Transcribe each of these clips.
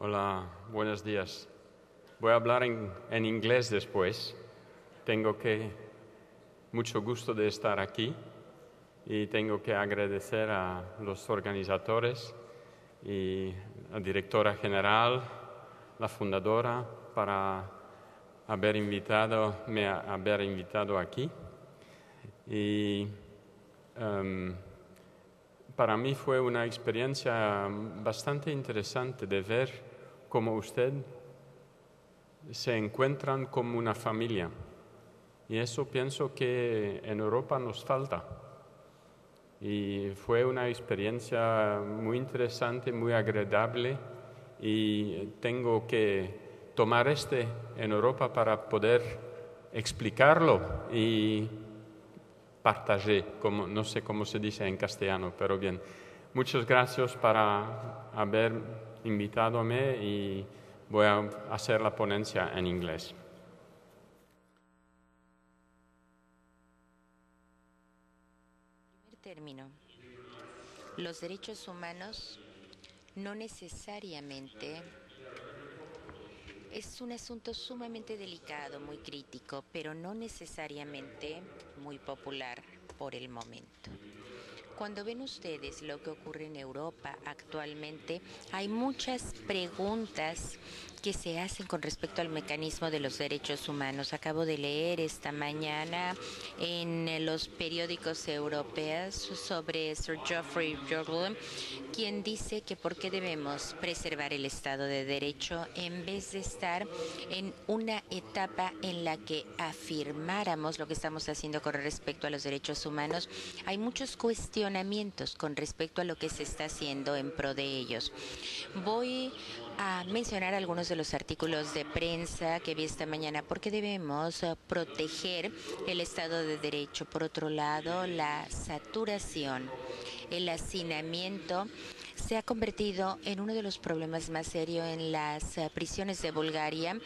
Hola, buenos días. Voy a hablar en inglés después. Tengo mucho gusto de estar aquí y tengo que agradecer a los organizadores y a la directora general, la fundadora, para haber invitado aquí. Y para mí fue una experiencia bastante interesante de ver cómo usted se encuentran como una familia. Y eso pienso que en Europa nos falta. Y fue una experiencia muy interesante, muy agradable. Y tengo que tomar en Europa para poder explicarlo y partager, no sé cómo se dice en castellano, pero bien. Muchas gracias para haber invitadome y voy a hacer la ponencia en inglés. En primer término, los derechos humanos no necesariamente es un asunto sumamente delicado, muy crítico, pero no necesariamente muy popular por el momento. Cuando ven ustedes lo que ocurre en Europa actualmente, hay muchas preguntas que se hacen con respecto al mecanismo de los derechos humanos. Acabo de leer esta mañana en los periódicos europeos sobre Sir Geoffrey Chaucer, quien dice que por qué debemos preservar el Estado de Derecho en vez de estar en una etapa en la que afirmáramos lo que estamos haciendo con respecto a los derechos humanos. Hay muchos cuestionamientos con respecto a lo que se está haciendo en pro de ellos. Voy a mencionar algunos de los artículos de prensa que vi esta mañana. ¿Por qué debemos proteger el Estado de Derecho? Por otro lado, la saturación, el hacinamiento se ha convertido en uno de los problemas más serios en las prisiones de Bulgaria,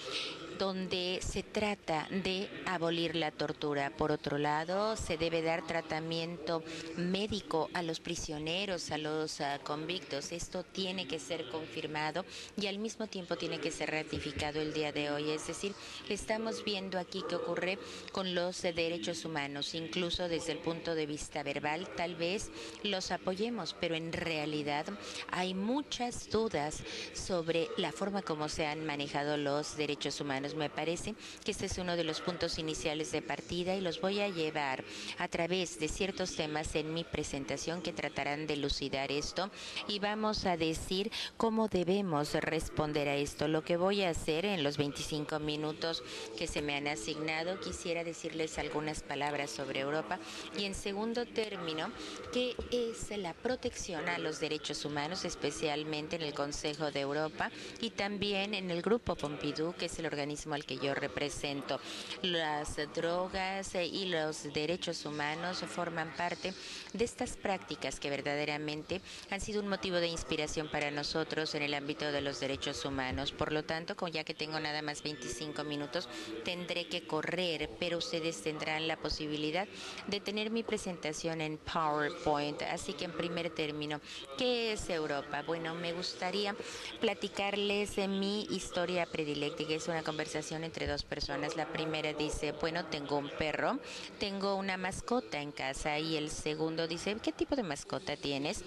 donde se trata de abolir la tortura. Por otro lado, se debe dar tratamiento médico a los prisioneros, a los convictos. Esto tiene que ser confirmado y al mismo tiempo tiene que ser ratificado el día de hoy. Es decir, estamos viendo aquí qué ocurre con los derechos humanos, incluso desde el punto de vista verbal. Tal vez los apoyemos, pero en realidad hay muchas dudas sobre la forma como se han manejado los derechos humanos. Me parece que este es uno de los puntos iniciales de partida y los voy a llevar a través de ciertos temas en mi presentación que tratarán de elucidar esto y vamos a decir cómo debemos responder a esto. Lo que voy a hacer en los 25 minutos que se me han asignado, quisiera decirles algunas palabras sobre Europa y en segundo término, qué es la protección a los derechos humanos, especialmente en el Consejo de Europa y también en el Grupo Pompidou, que es el organismo al que yo represento. Las drogas y los derechos humanos forman parte de estas prácticas que verdaderamente han sido un motivo de inspiración para nosotros en el ámbito de los derechos humanos. Por lo tanto, ya que tengo nada más 25 minutos, tendré que correr, pero ustedes tendrán la posibilidad de tener mi presentación en PowerPoint. Así que en primer término, ¿qué es Europa? Bueno, me gustaría platicarles de mi historia predilecta, que es una conversación entre dos personas. La primera dice, bueno, tengo un perro, tengo una mascota en casa, y el segundo dice, ¿qué tipo de mascota tienes?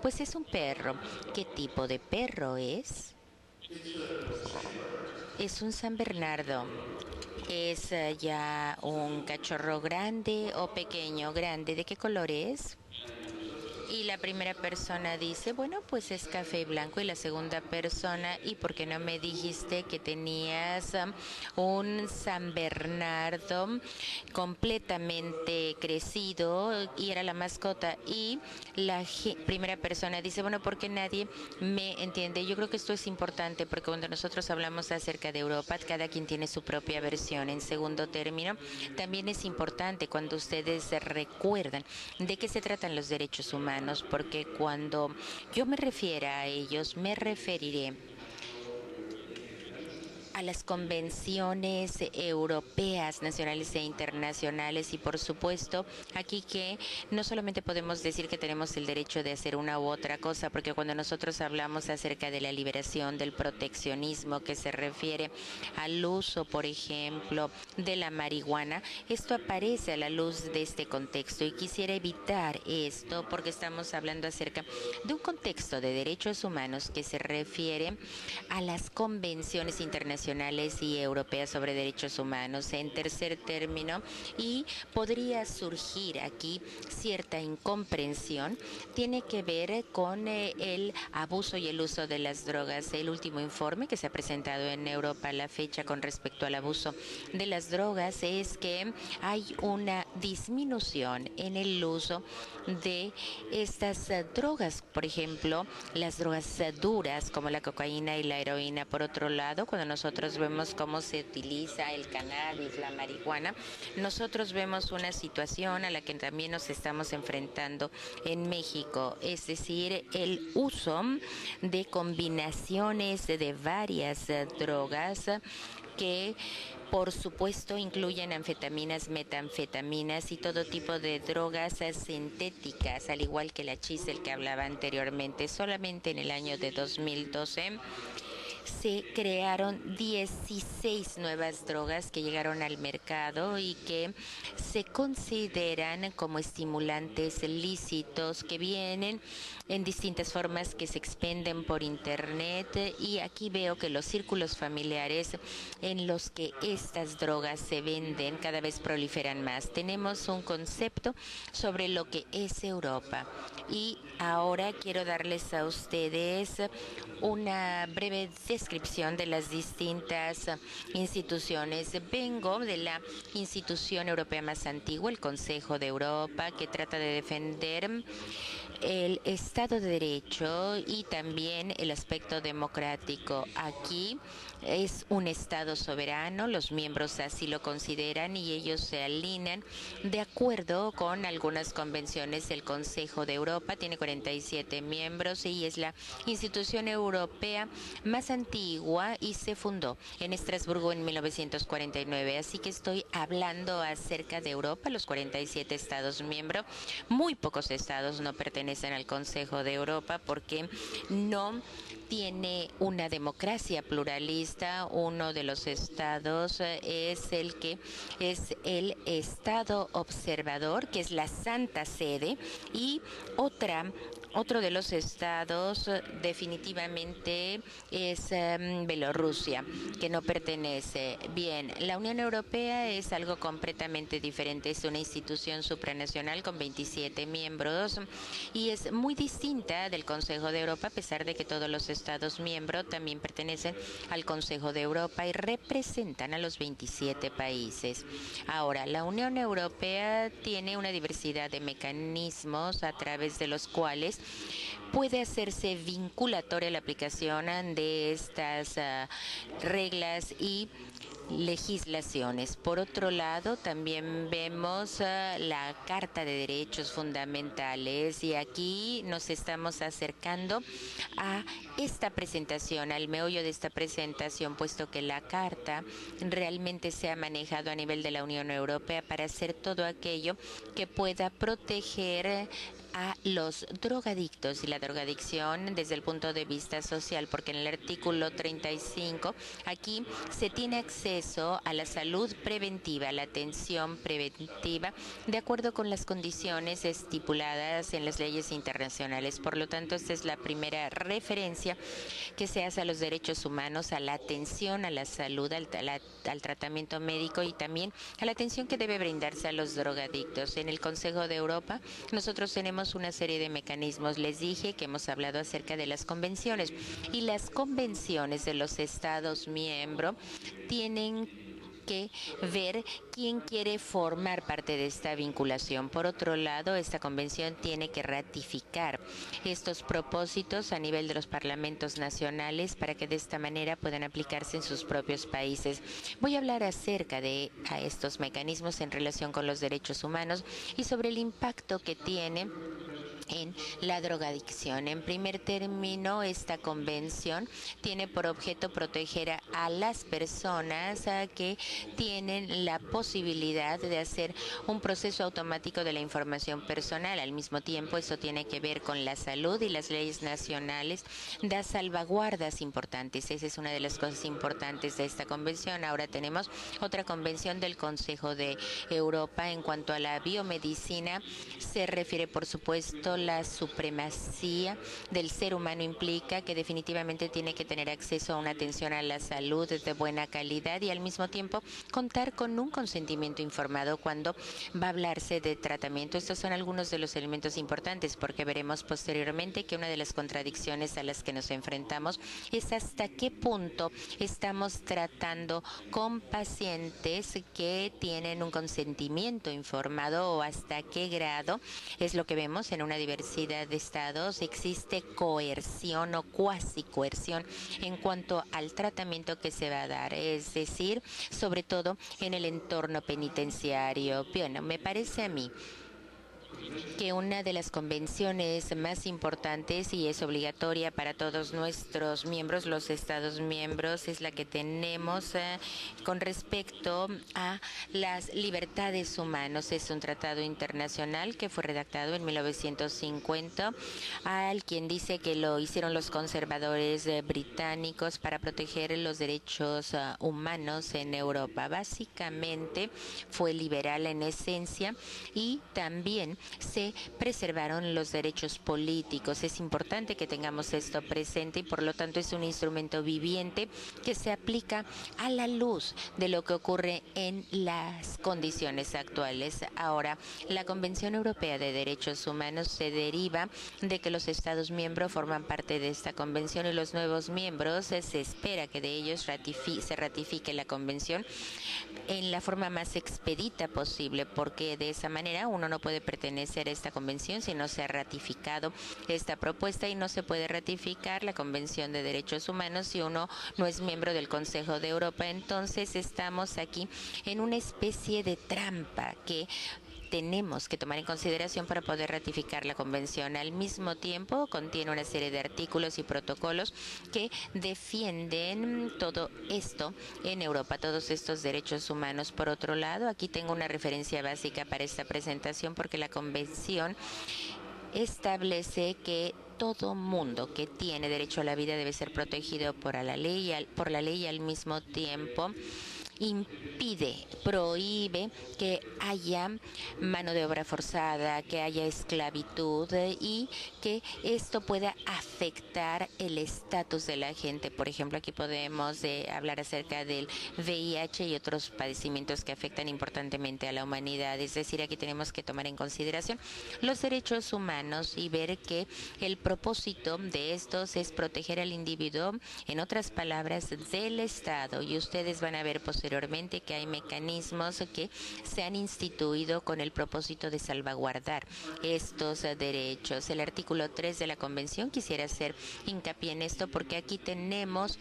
Pues es un perro. ¿Qué tipo de perro es? Es un San Bernardo. ¿Es ya un cachorro grande o pequeño? Grande. ¿De qué color es? Y la primera persona dice, bueno, pues es café y blanco. Y la segunda persona, ¿y por qué no me dijiste que tenías un San Bernardo completamente crecido y era la mascota? Y la primera persona dice, bueno, porque nadie me entiende. Yo creo que esto es importante porque cuando nosotros hablamos acerca de Europa, cada quien tiene su propia versión. En segundo término, también es importante cuando ustedes recuerdan de qué se tratan los derechos humanos, porque cuando yo me refiera a ellos, me referiré a las convenciones europeas, nacionales e internacionales, y por supuesto aquí que no solamente podemos decir que tenemos el derecho de hacer una u otra cosa, porque cuando nosotros hablamos acerca de la liberación del proteccionismo que se refiere al uso, por ejemplo, de la marihuana, esto aparece a la luz de este contexto y quisiera evitar esto porque estamos hablando acerca de un contexto de derechos humanos que se refiere a las convenciones internacionales y europeas sobre derechos humanos. En tercer término, y podría surgir aquí cierta incomprensión, tiene que ver con el abuso y el uso de las drogas. El último informe que se ha presentado en Europa a la fecha con respecto al abuso de las drogas es que hay una disminución en el uso de estas drogas, por ejemplo, las drogas duras como la cocaína y la heroína. Por otro lado, cuando nosotros vemos cómo se utiliza el cannabis, la marihuana, nosotros vemos una situación a la que también nos estamos enfrentando en México, es decir, el uso de combinaciones de varias drogas que por supuesto incluyen anfetaminas, metanfetaminas y todo tipo de drogas sintéticas, al igual que la chis del que hablaba anteriormente. Solamente en el año de 2012 se crearon 16 nuevas drogas que llegaron al mercado y que se consideran como estimulantes lícitos que vienen en distintas formas, que se expenden por internet, y aquí veo que los círculos familiares en los que estas drogas se venden cada vez proliferan más. Tenemos un concepto sobre lo que es Europa y ahora quiero darles a ustedes una breve descripción de las distintas instituciones. Vengo de la institución europea más antigua, el Consejo de Europa, que trata de defender el Estado de Derecho y también el aspecto democrático. Aquí es un Estado soberano, los miembros así lo consideran y ellos se alinean de acuerdo con algunas convenciones. El Consejo de Europa tiene 47 miembros y es la institución europea más antigua y se fundó en Estrasburgo en 1949. Así que estoy hablando acerca de Europa, los 47 Estados miembros. Muy pocos estados no pertenecen al Consejo de Europa porque no tiene una democracia pluralista. Uno de los estados es el que es el Estado observador, que es la Santa Sede, y otro de los estados definitivamente es Bielorrusia, que no pertenece. Bien, la Unión Europea es algo completamente diferente, es una institución supranacional con 27 miembros y es muy distinta del Consejo de Europa, a pesar de que todos los estados miembros también pertenecen al Consejo de Europa y representan a los 27 países. Ahora, la Unión Europea tiene una diversidad de mecanismos a través de los cuales puede hacerse vinculatoria la aplicación de estas reglas y legislaciones. Por otro lado, también vemos la Carta de Derechos Fundamentales y aquí nos estamos acercando a esta presentación, al meollo de esta presentación, puesto que la Carta realmente se ha manejado a nivel de la Unión Europea para hacer todo aquello que pueda proteger a los drogadictos y la drogadicción desde el punto de vista social, porque en el artículo 35 aquí se tiene acceso a la salud preventiva, a la atención preventiva, de acuerdo con las condiciones estipuladas en las leyes internacionales. Por lo tanto, esta es la primera referencia que se hace a los derechos humanos, a la atención a la salud, al tratamiento médico y también a la atención que debe brindarse a los drogadictos. En el Consejo de Europa nosotros tenemos una serie de mecanismos. Les dije que hemos hablado acerca de las convenciones y las convenciones de los Estados miembros tienen que ver quién quiere formar parte de esta vinculación. Por otro lado, esta convención tiene que ratificar estos propósitos a nivel de los parlamentos nacionales para que de esta manera puedan aplicarse en sus propios países. Voy a hablar acerca de estos mecanismos en relación con los derechos humanos y sobre el impacto que tiene en la drogadicción. En primer término, esta convención tiene por objeto proteger a las personas que tienen la posibilidad de hacer un proceso automático de la información personal. Al mismo tiempo, esto tiene que ver con la salud, y las leyes nacionales da salvaguardas importantes. Esa es una de las cosas importantes de esta convención. Ahora tenemos otra convención del Consejo de Europa en cuanto a la biomedicina. Se refiere, por supuesto, la supremacía del ser humano implica que definitivamente tiene que tener acceso a una atención a la salud de buena calidad y al mismo tiempo contar con un consentimiento informado cuando va a hablarse de tratamiento. Estos son algunos de los elementos importantes, porque veremos posteriormente que una de las contradicciones a las que nos enfrentamos es hasta qué punto estamos tratando con pacientes que tienen un consentimiento informado o hasta qué grado es lo que vemos en una diversidad de estados. Existe coerción o cuasi coerción en cuanto al tratamiento que se va a dar, es decir, sobre todo en el entorno penitenciario. Bueno, me parece a mí que una de las convenciones más importantes y es obligatoria para todos nuestros miembros, los Estados miembros, es la que tenemos con respecto a las libertades humanas. Es un tratado internacional que fue redactado en 1950, al quien dice que lo hicieron los conservadores británicos para proteger los derechos humanos en Europa. Básicamente fue liberal en esencia y también se preservaron los derechos políticos. Es importante que tengamos esto presente y por lo tanto es un instrumento viviente que se aplica a la luz de lo que ocurre en las condiciones actuales. Ahora, la Convención Europea de Derechos Humanos se deriva de que los Estados miembros forman parte de esta convención y los nuevos miembros se espera que de ellos se ratifique la convención en la forma más expedita posible, porque de esa manera uno no puede pertenecer a esta convención si no se ha ratificado esta propuesta, y no se puede ratificar la Convención de Derechos Humanos si uno no es miembro del Consejo de Europa. Entonces estamos aquí en una especie de trampa que tenemos que tomar en consideración para poder ratificar la convención. Al mismo tiempo, contiene una serie de artículos y protocolos que defienden todo esto en Europa, todos estos derechos humanos. Por otro lado, aquí tengo una referencia básica para esta presentación, porque la convención establece que todo mundo que tiene derecho a la vida debe ser protegido por la ley y al mismo tiempo prohíbe que haya mano de obra forzada, que haya esclavitud y que esto pueda afectar el estatus de la gente. Por ejemplo, aquí podemos hablar acerca del VIH y otros padecimientos que afectan importantemente a la humanidad. Es decir, aquí tenemos que tomar en consideración los derechos humanos y ver que el propósito de estos es proteger al individuo, en otras palabras, del Estado. Y ustedes van a ver posteriormente que hay mecanismos que se han instituido con el propósito de salvaguardar estos derechos. El artículo 3 de la Convención, quisiera hacer hincapié en esto porque aquí tenemos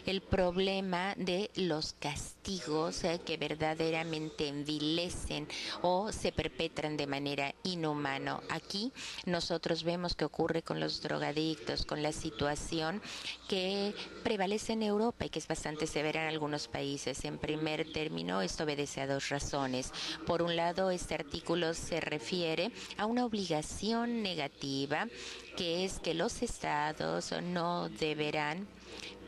el problema de los castigos que verdaderamente envilecen o se perpetran de manera inhumana. Aquí nosotros vemos que ocurre con los drogadictos, con la situación que prevalece en Europa y que es bastante severa en algunos países. En primer término, esto obedece a dos razones. Por un lado, este artículo se refiere a una obligación negativa, que es que los estados no deberán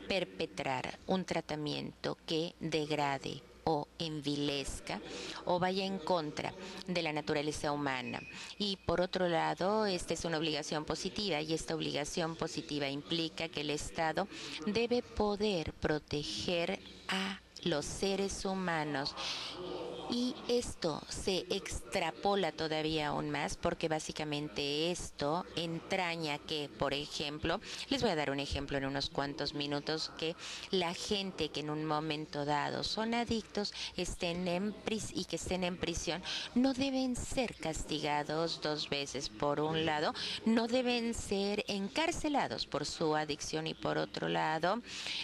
perpetrar un tratamiento que degrade o envilezca o vaya en contra de la naturaleza humana. Y por otro lado, esta es una obligación positiva, y esta obligación positiva implica que el Estado debe poder proteger a los seres humanos. Y esto se extrapola todavía aún más, porque básicamente esto entraña que, por ejemplo, les voy a dar un ejemplo en unos cuantos minutos, que la gente que en un momento dado son adictos y que estén en prisión no deben ser castigados dos veces. Por un lado, no deben ser encarcelados por su adicción y por otro lado,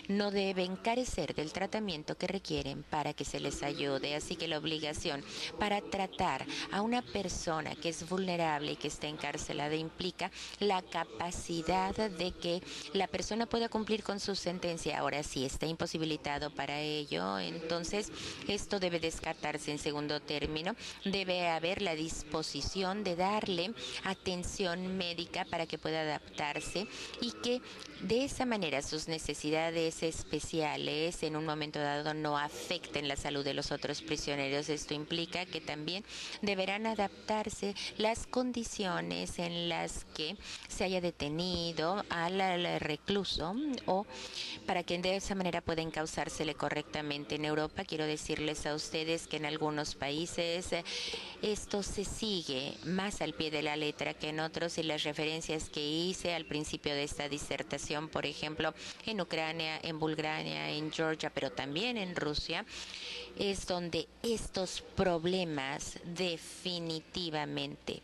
no deben carecer del tratamiento que requieren para que se les ayude. Así que la obligación obligación para tratar a una persona que es vulnerable y que está encarcelada implica la capacidad de que la persona pueda cumplir con su sentencia. Ahora, si está imposibilitado para ello, entonces esto debe descartarse. En segundo término, debe haber la disposición de darle atención médica para que pueda adaptarse y que de esa manera sus necesidades especiales en un momento dado no afecten la salud de los otros prisioneros. Esto implica que también deberán adaptarse las condiciones en las que se haya detenido al recluso o para que de esa manera pueda encauzársele correctamente. En Europa, quiero decirles a ustedes que en algunos países esto se sigue más al pie de la letra que en otros, y las referencias que hice al principio de esta disertación, por ejemplo, en Ucrania, en Bulgaria, en Georgia, pero también en Rusia, es donde estos problemas definitivamente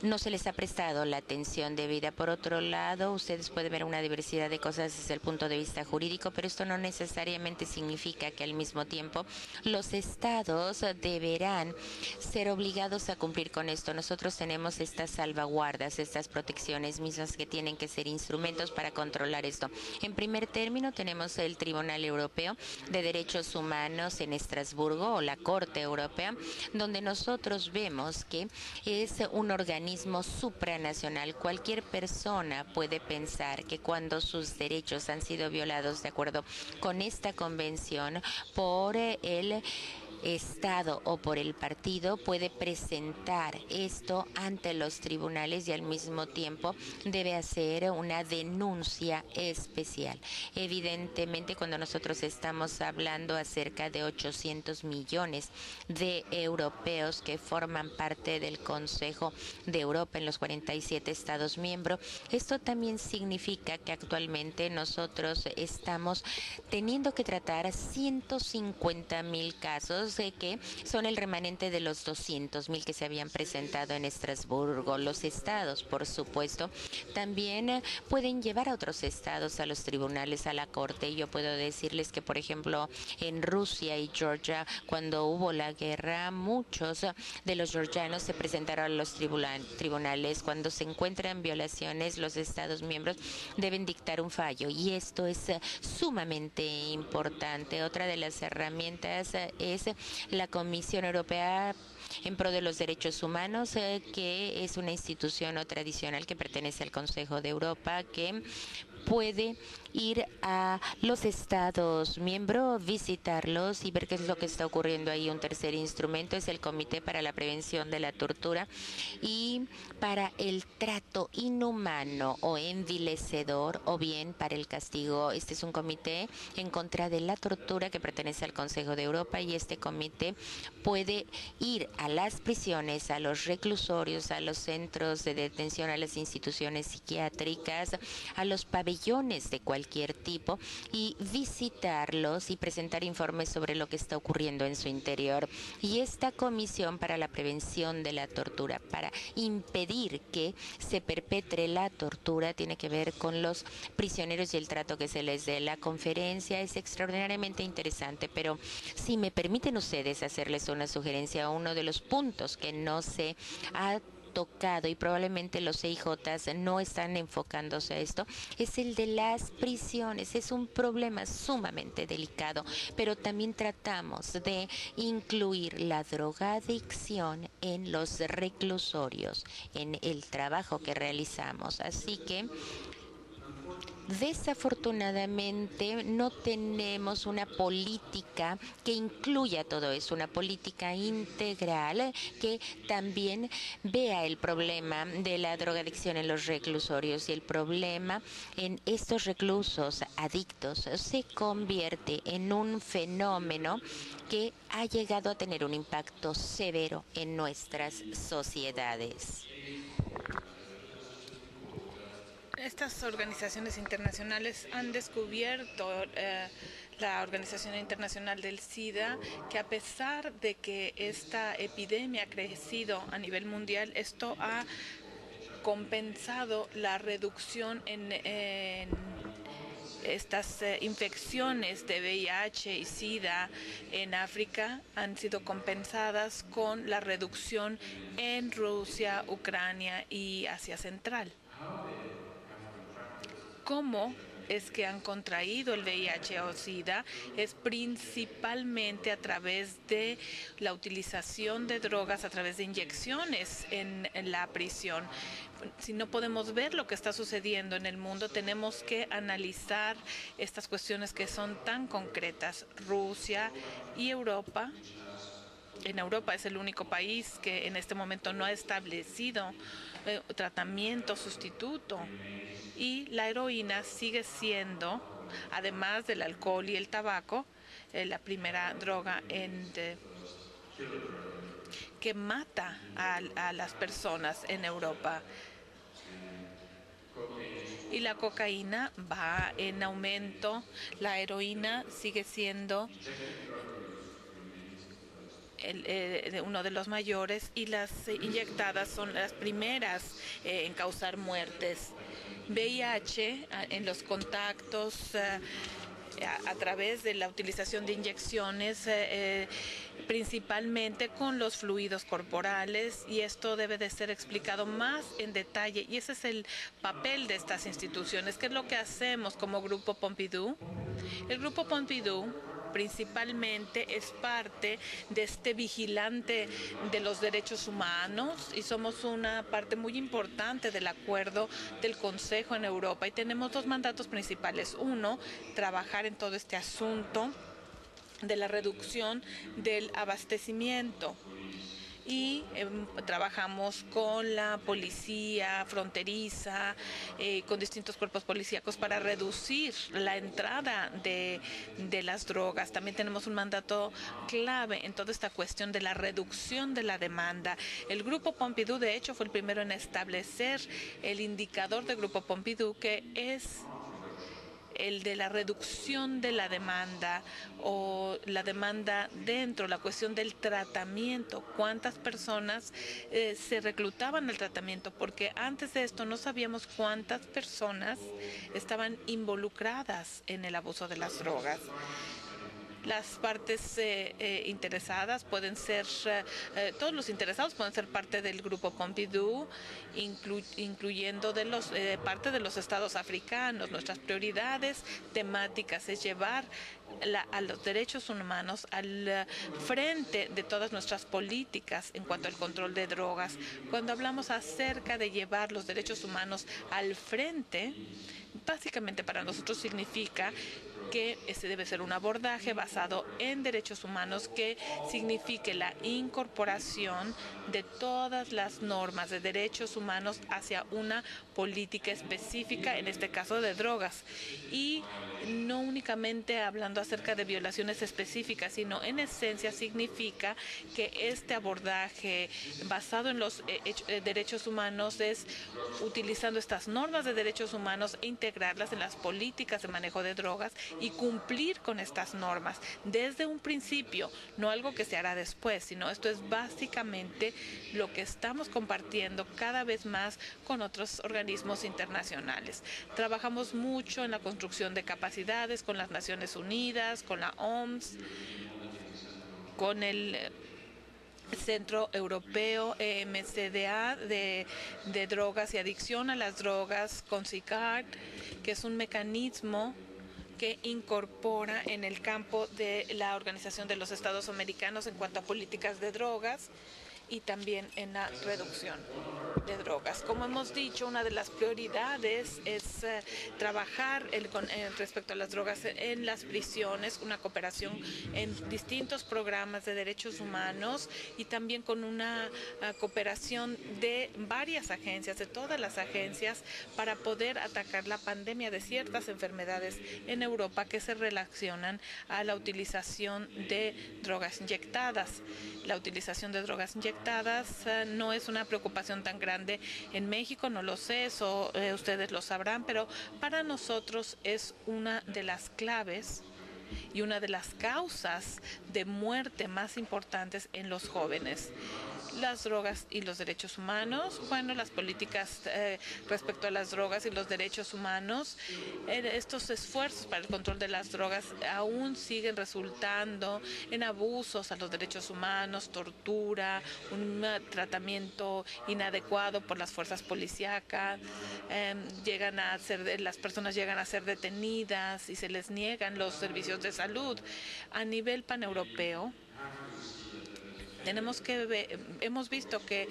no se les ha prestado la atención debida. Por otro lado, ustedes pueden ver una diversidad de cosas desde el punto de vista jurídico, pero esto no necesariamente significa que al mismo tiempo los estados deberán ser obligados a cumplir con esto. Nosotros tenemos estas salvaguardas, estas protecciones mismas que tienen que ser instrumentos para controlar esto. En primer término, tenemos el Tribunal Europeo de Derechos Humanos en Estrasburgo, o la Corte Europea, donde nosotros vemos que es un organismo supranacional. Cualquier persona puede pensar que cuando sus derechos han sido violados de acuerdo con esta convención por el Estado o por el partido, puede presentar esto ante los tribunales y al mismo tiempo debe hacer una denuncia especial. Evidentemente, cuando nosotros estamos hablando acerca de 800 millones de europeos que forman parte del Consejo de Europa en los 47 Estados miembros, esto también significa que actualmente nosotros estamos teniendo que tratar 150.000 casos que son el remanente de los 200.000 que se habían presentado en Estrasburgo. Los estados, por supuesto, también pueden llevar a otros estados a los tribunales, a la corte. Y yo puedo decirles que, por ejemplo, en Rusia y Georgia, cuando hubo la guerra, muchos de los georgianos se presentaron a los tribunales. Cuando se encuentran violaciones, los estados miembros deben dictar un fallo, y esto es sumamente importante. Otra de las herramientas es la Comisión Europea en pro de los derechos humanos, que es una institución no tradicional que pertenece al Consejo de Europa, que puede ir a los estados miembros, visitarlos y ver qué es lo que está ocurriendo ahí. Un tercer instrumento es el Comité para la Prevención de la Tortura y para el trato inhumano o envilecedor, o bien para el castigo. Este es un comité en contra de la tortura que pertenece al Consejo de Europa, y este comité puede ir a las prisiones, a los reclusorios, a los centros de detención, a las instituciones psiquiátricas, a los pabellones de cualquier tipo, y visitarlos y presentar informes sobre lo que está ocurriendo en su interior. Y esta Comisión para la Prevención de la Tortura, para impedir que se perpetre la tortura, tiene que ver con los prisioneros y el trato que se les dé. La conferencia es extraordinariamente interesante, pero si me permiten ustedes hacerles una sugerencia, uno de los puntos que no se ha tocado, y probablemente los CIJs no están enfocándose a esto, es el de las prisiones. Es un problema sumamente delicado, pero también tratamos de incluir la drogadicción en los reclusorios, en el trabajo que realizamos. Así que desafortunadamente no tenemos una política que incluya todo eso, una política integral que también vea el problema de la drogadicción en los reclusorios, y el problema en estos reclusos adictos se convierte en un fenómeno que ha llegado a tener un impacto severo en nuestras sociedades. Estas organizaciones internacionales han descubierto, la Organización Internacional del SIDA, que a pesar de que esta epidemia ha crecido a nivel mundial, esto ha compensado la reducción en Estas infecciones de VIH y SIDA en África han sido compensadas con la reducción en Rusia, Ucrania y Asia Central. ¿Cómo es que han contraído el VIH o SIDA? Es principalmente a través de la utilización de drogas, a través de inyecciones en la prisión. Si no podemos ver lo que está sucediendo en el mundo, tenemos que analizar estas cuestiones que son tan concretas. Rusia y Europa. En Europa es el único país que en este momento no ha establecido tratamiento sustituto. Y la heroína sigue siendo, además del alcohol y el tabaco, la primera droga que mata a las personas en Europa. Y la cocaína va en aumento. La heroína sigue siendo uno de los mayores, y las inyectadas son las primeras en causar muertes. VIH en los contactos a través de la utilización de inyecciones, principalmente con los fluidos corporales, y esto debe de ser explicado más en detalle, y ese es el papel de estas instituciones. ¿Qué es lo que hacemos como Grupo Pompidou? El Grupo Pompidou principalmente es parte de este vigilante de los derechos humanos, y somos una parte muy importante del acuerdo del Consejo en Europa, y tenemos dos mandatos principales. Uno, trabajar en todo este asunto de la reducción del abastecimiento. Y trabajamos con la policía fronteriza, con distintos cuerpos policíacos para reducir la entrada de las drogas. También tenemos un mandato clave en toda esta cuestión de la reducción de la demanda. El Grupo Pompidou, de hecho, fue el primero en establecer el indicador del Grupo Pompidou, que es el de la reducción de la demanda, o la demanda dentro, la cuestión del tratamiento, cuántas personas se reclutaban al tratamiento, porque antes de esto no sabíamos cuántas personas estaban involucradas en el abuso de las drogas. Las partes interesadas pueden ser, todos los interesados pueden ser parte del Grupo Pompidou, incluyendo parte de los estados africanos. Nuestras prioridades temáticas es llevar a los derechos humanos al frente de todas nuestras políticas en cuanto al control de drogas. Cuando hablamos acerca de llevar los derechos humanos al frente, básicamente para nosotros significa que ese debe ser un abordaje basado en derechos humanos que signifique la incorporación de todas las normas de derechos humanos hacia una política específica, en este caso de drogas. Y no únicamente hablando acerca de violaciones específicas, sino en esencia significa que este abordaje basado en los derechos humanos es utilizando estas normas de derechos humanos e integrarlas en las políticas de manejo de drogas y cumplir con estas normas desde un principio, no algo que se hará después, sino esto es básicamente lo que estamos compartiendo cada vez más con otros organismos internacionales. Trabajamos mucho en la construcción de capacidades con las Naciones Unidas, con la OMS, con el Centro Europeo MCDA de drogas y adicción a las drogas, con CICARD, que es un mecanismo que incorpora en el campo de la Organización de los Estados Americanos en cuanto a políticas de drogas, y también en la reducción de drogas. Como hemos dicho, una de las prioridades es trabajar respecto a las drogas en las prisiones, una cooperación en distintos programas de derechos humanos, y también con una cooperación de varias agencias, de todas las agencias, para poder atacar la pandemia de ciertas enfermedades en Europa que se relacionan a la utilización de drogas inyectadas. La utilización de drogas inyectadas no es una preocupación tan grande en México, no lo sé, eso ustedes lo sabrán, pero para nosotros es una de las claves y una de las causas de muerte más importantes en los jóvenes. las drogas y los derechos humanos. Bueno, las políticas respecto a las drogas y los derechos humanos, estos esfuerzos para el control de las drogas aún siguen resultando en abusos a los derechos humanos, tortura, un tratamiento inadecuado por las fuerzas policíacas, las personas llegan a ser detenidas y se les niegan los servicios de salud. A nivel paneuropeo, hemos visto que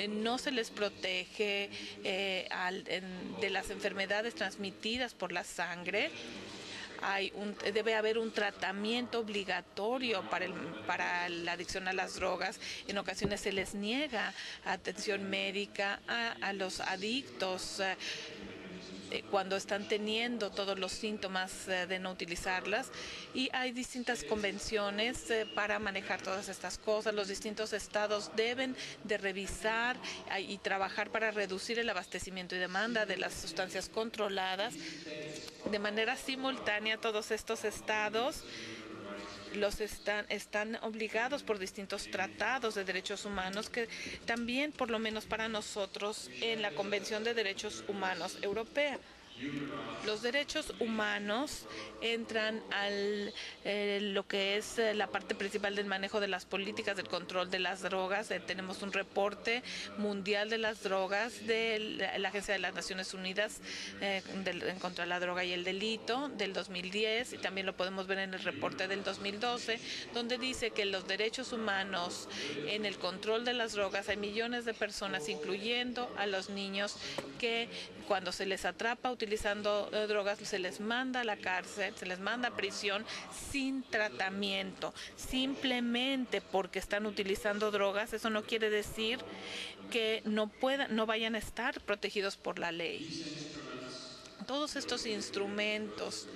no se les protege de las enfermedades transmitidas por la sangre. Debe haber un tratamiento obligatorio para la adicción a las drogas. En ocasiones se les niega atención médica a los adictos cuando están teniendo todos los síntomas de no utilizarlas, y hay distintas convenciones para manejar todas estas cosas. Los distintos estados deben de revisar y trabajar para reducir el abastecimiento y demanda de las sustancias controladas. De manera simultánea, todos estos estados están obligados por distintos tratados de derechos humanos, que también, por lo menos para nosotros, en la Convención de Derechos Humanos Europea. Los derechos humanos entran lo que es la parte principal del manejo de las políticas del control de las drogas. Tenemos un reporte mundial de las drogas de la Agencia de las Naciones Unidas en contra de la droga y el delito del 2010, y también lo podemos ver en el reporte del 2012, donde dice que los derechos humanos en el control de las drogas, hay millones de personas, incluyendo a los niños, que cuando se les atrapa utilizando drogas, se les manda a la cárcel, se les manda a prisión sin tratamiento, simplemente porque están utilizando drogas. Eso no quiere decir que no vayan a estar protegidos por la ley. Todos estos instrumentos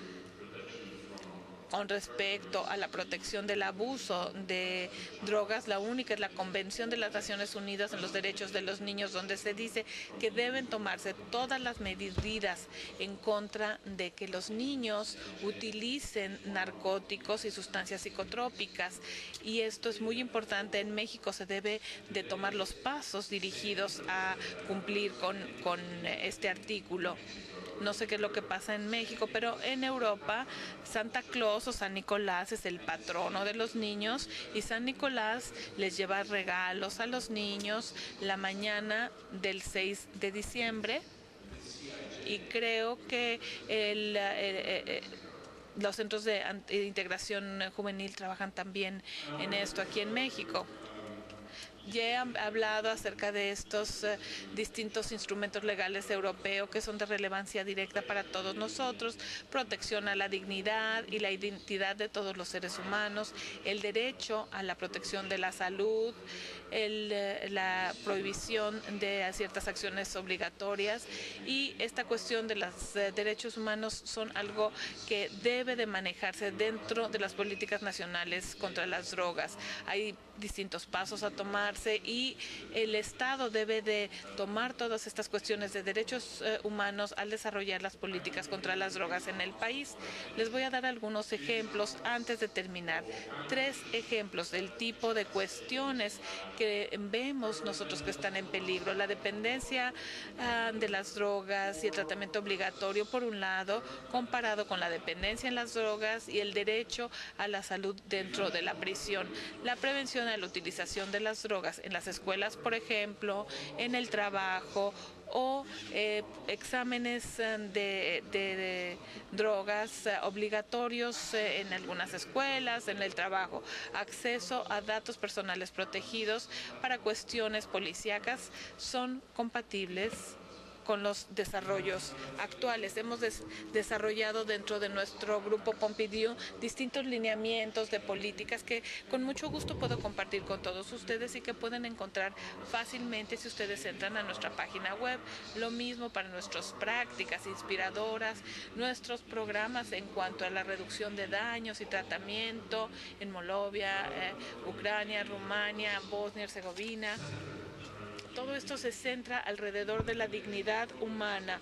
con respecto a la protección del abuso de drogas, la única es la Convención de las Naciones Unidas en los Derechos de los Niños, donde se dice que deben tomarse todas las medidas en contra de que los niños utilicen narcóticos y sustancias psicotrópicas. Y esto es muy importante. En México se debe de tomar los pasos dirigidos a cumplir con este artículo. No sé qué es lo que pasa en México, pero en Europa, Santa Claus o San Nicolás es el patrono de los niños, y San Nicolás les lleva regalos a los niños la mañana del 6 de diciembre. Y creo que los centros de integración juvenil trabajan también en esto aquí en México. Ya he hablado acerca de estos distintos instrumentos legales europeos que son de relevancia directa para todos nosotros: protección a la dignidad y la identidad de todos los seres humanos, el derecho a la protección de la salud, la prohibición de ciertas acciones obligatorias, y esta cuestión de los derechos humanos son algo que debe de manejarse dentro de las políticas nacionales contra las drogas. Hay distintos pasos a tomarse y el Estado debe de tomar todas estas cuestiones de derechos humanos al desarrollar las políticas contra las drogas en el país. Les voy a dar algunos ejemplos antes de terminar. 3 ejemplos del tipo de cuestiones que vemos nosotros que están en peligro: la dependencia de las drogas y el tratamiento obligatorio, por un lado, comparado con la dependencia en las drogas y el derecho a la salud dentro de la prisión. La prevención a la utilización de las drogas en las escuelas, por ejemplo, en el trabajo, o exámenes de drogas obligatorios en algunas escuelas, en el trabajo, acceso a datos personales protegidos para cuestiones policíacas, son compatibles con los desarrollos actuales. Hemos desarrollado dentro de nuestro grupo Pompidou distintos lineamientos de políticas que con mucho gusto puedo compartir con todos ustedes y que pueden encontrar fácilmente si ustedes entran a nuestra página web. Lo mismo para nuestras prácticas inspiradoras, nuestros programas en cuanto a la reducción de daños y tratamiento en Moldavia, Ucrania, Rumania, Bosnia y Herzegovina. Todo esto se centra alrededor de la dignidad humana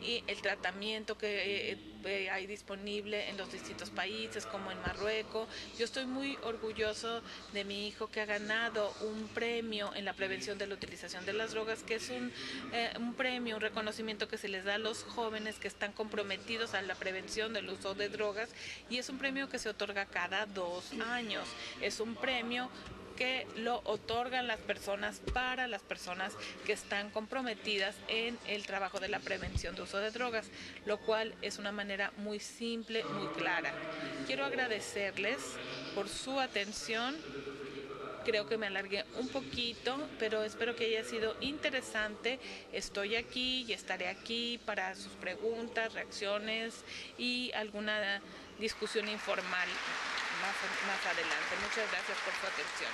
y el tratamiento que hay disponible en los distintos países, como en Marruecos. Yo estoy muy orgulloso de mi hijo, que ha ganado un premio en la prevención de la utilización de las drogas, que es un premio, un reconocimiento que se les da a los jóvenes que están comprometidos a la prevención del uso de drogas, y es un premio que se otorga cada 2 años. Es un premio que lo otorgan las personas para las personas que están comprometidas en el trabajo de la prevención de uso de drogas, lo cual es una manera muy simple, muy clara. Quiero agradecerles por su atención. Creo que me alargué un poquito, pero espero que haya sido interesante. Estoy aquí y estaré aquí para sus preguntas, reacciones y alguna discusión informal más adelante. Muchas gracias por su atención.